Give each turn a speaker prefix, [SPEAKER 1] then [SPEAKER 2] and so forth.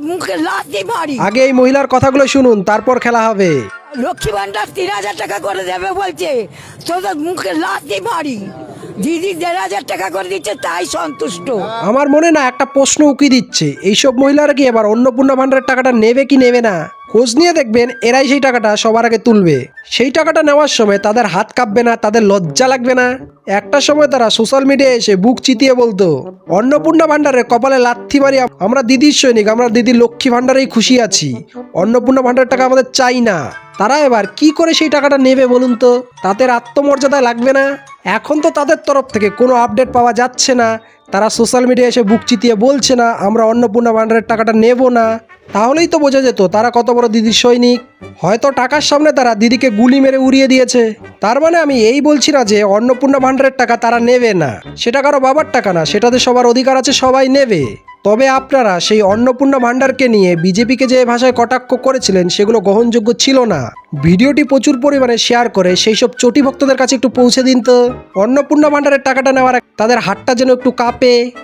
[SPEAKER 1] মুখে লাথ দিয়ে মারি।
[SPEAKER 2] আগে এই মহিলার কথাগুলো শুনুন, তারপর খেলা হবে।
[SPEAKER 1] লক্ষ্মী ভান্ডার 3,000 টাকা করে দেবে বলছে, তোদের মুখে লাথ দিয়ে মারি। দিদি 1,500 টাকা করে দিচ্ছে, তাই সন্তুষ্ট।
[SPEAKER 2] আমার মনে না একটা প্রশ্ন উকি দিচ্ছে, এইসব মহিলারা কি এবার অন্নপূর্ণা ভান্ডারের টাকাটা নেবে কি নেবে না? খোঁজ নিয়ে দেখবেন এরাই সেই টাকাটা সবার আগে তুলবে। সেই টাকাটা নেওয়ার সময় তাদের হাত কাঁপবে না, তাদের লজ্জা লাগবে না। একটা সময় তারা সোশ্যাল মিডিয়ায় এসে বুক চিতিয়ে বলতো, অন্নপূর্ণা ভান্ডারে কপালে লাথি মারি, আমরা দিদির সৈনিক, আমরা দিদির লক্ষ্মী ভান্ডারেই খুশি আছি, অন্নপূর্ণা ভান্ডারের টাকা আমাদের চাই না। তারা এবার কি করে সেই টাকাটা নেবে বলুন তো? তাদের আত্মমর্যাদা লাগবে না? এখন তো তাদের তরফ থেকে কোনো আপডেট পাওয়া যাচ্ছে না, তারা সোশ্যাল মিডিয়ায় এসে বুক চিতিয়ে বলছে না আমরা অন্নপূর্ণা ভান্ডারের টাকাটা নেব না। তাহলেই তো বোঝা যেত তারা কত বড় দিদির সৈনিক। হয়তো টাকার সামনে তারা দিদিকে গুলি মেরে উড়িয়ে দিয়েছে। তার মানে আমি এই বলছি না যে অন্নপূর্ণা ভান্ডারের টাকা তারা নেবে না, সেটা কারো বাবার টাকা না, সেটাতে সবার অধিকার আছে, সবাই নেবে। তবে আপনারা সেই অন্নপূর্ণা ভান্ডারকে নিয়ে বিজেপিকে যে ভাষায় কটাক্ষ করেছিলেন সেগুলো গ্রহণযোগ্য ছিল না। ভিডিওটি প্রচুর পরিমাণে শেয়ার করে সেই সব চটি ভক্তদের কাছে একটু পৌঁছে দিন তো। অন্নপূর্ণা ভান্ডারের টাকাটা নেওয়ার তাদের হাতটা যেন একটু কাঁপে।